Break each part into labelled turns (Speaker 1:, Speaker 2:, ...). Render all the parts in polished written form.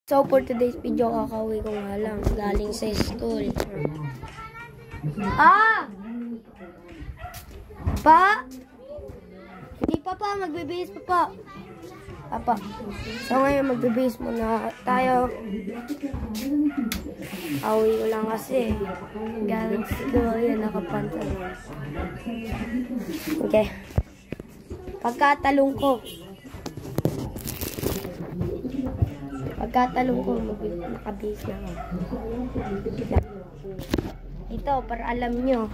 Speaker 1: So for today's video, kakauwi ko nga lang galing sa school. Pa! Hindi pa, magbibihis pa. Papa. So ngayon magbibihis muna tayo. Awi ko lang kasi galing sa school, yun nakapantalon. Okay. Pagkatalong ko, nakabihis na ako. Ito, para alam nyo.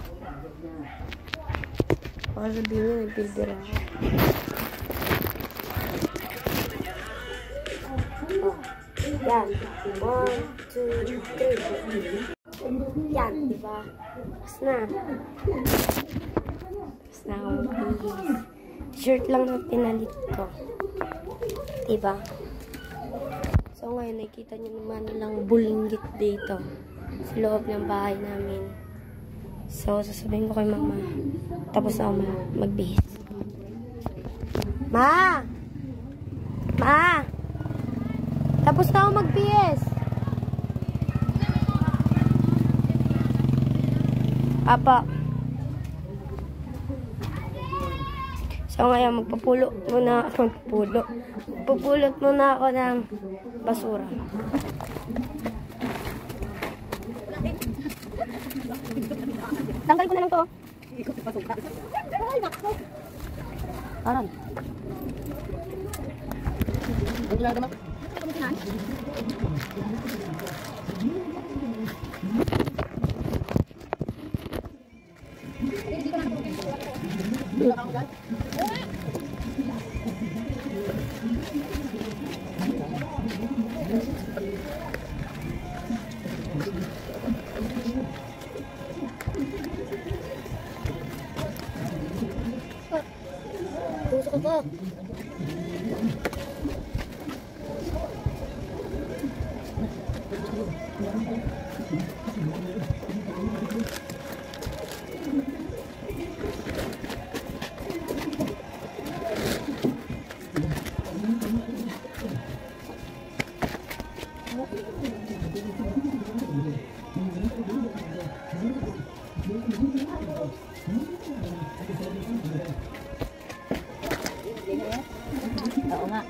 Speaker 1: Baka sabihin nyo, nagpilbira ako. Yan. 1, 2, 3. Yan, diba? Tapos na. Tapos na ako magbihis. Shirt lang na pinalit ko. Diba? So ngayon, nakikita nyo naman nilang bulinggit dito sa loob ng bahay namin. So, sasabihin ko kay mama. Tapos na ako magbihis. Ma! Tapos na ako magbihis. Apa. So ngayon, magpupulot muna ako ng basura. Tanggalin ko na lang to. Aran. Tusok ako. Oo nga.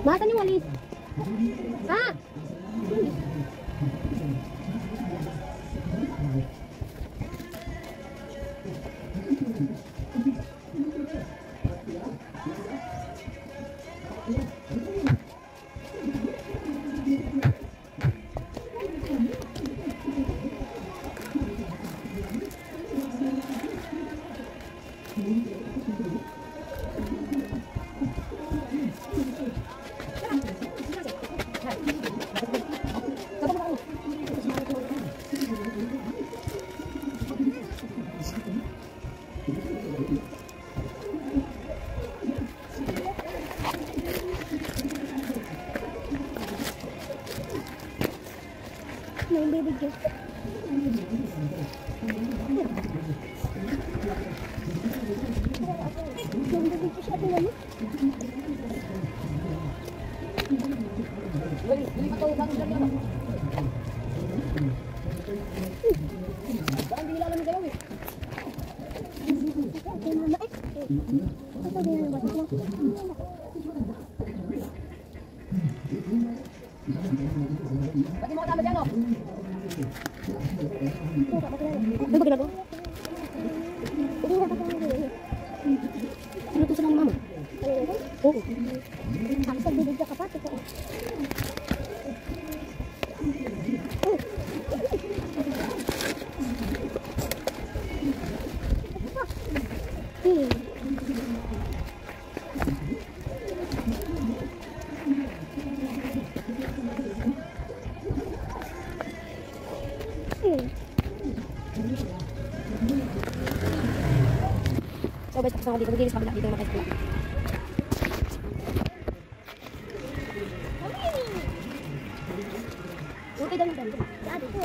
Speaker 1: Nasaan yung walis? May bibigyan.
Speaker 2: Pati mo kasama dyan, no?
Speaker 1: Ano ba ginagawa? Ano ito sa ng mama? Oo.
Speaker 2: Tapos nagbibigyan ka pa, totoo.
Speaker 1: So, basta kasama dito. Mag-ilis kabila dito yung makasipula. Okay, dami.
Speaker 2: Dati ko.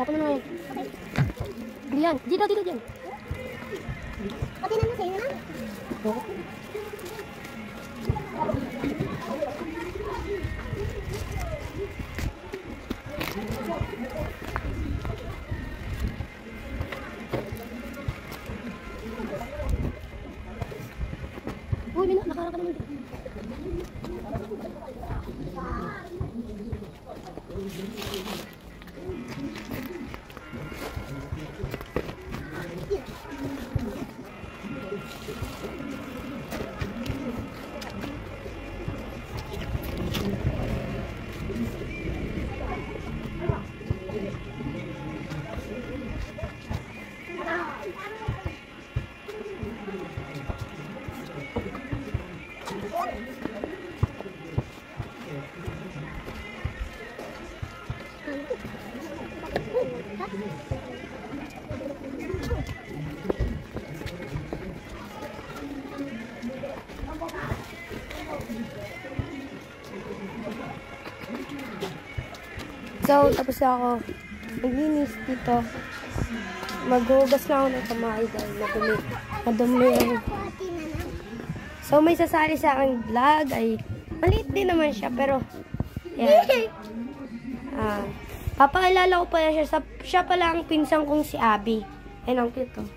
Speaker 1: Tapos na ngayon. Diyan. Dito. Diyan.
Speaker 2: Pati na mo sa'yo na?
Speaker 1: Oo. Uy, Mina, nakaraka naman dito. So, tapos na ako maglinis dito. Maghugas na ako ng kamay dahil madumi ang... So, may sasali sa aking vlog ay maliit din naman siya pero yan. Papakilala ko pala siya. Siya pala ang pinsang kong si Abby. Ayun, ang cute, oh.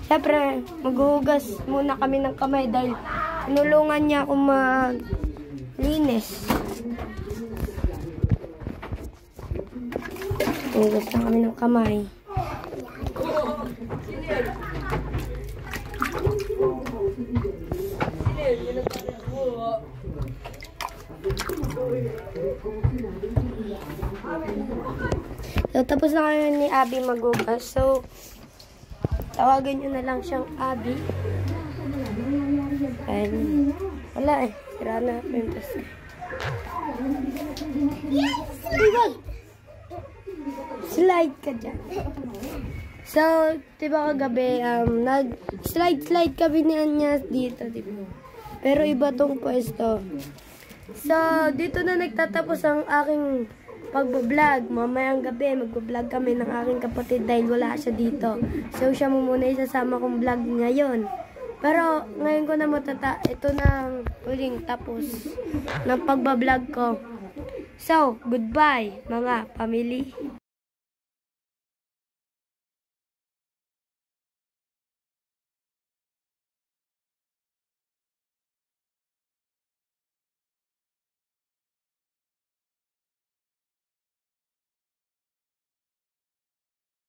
Speaker 1: Siyempre, maghugas muna kami ng kamay dahil tinulungan niya akong maglinis. Hugas lang kami ng kamay. So, tapos na kami ni Abby maghugas. So, tawagan nyo na lang siyang Abby. And, wala eh. Sira na yung task. Slide ka dyan. So, diba kagabi, nag-slide kami ni Anya dito, diba? Pero iba tong pwesto. So, dito na nagtatapos ang aking pagbablog. Mamayang gabi, magbablog kami ng aking kapatid dahil wala siya dito. So, siya mo muna isasama kong vlog ngayon. Pero, ngayon ko na ito na ang huling tapos ng pagbablog ko. So, goodbye mga family.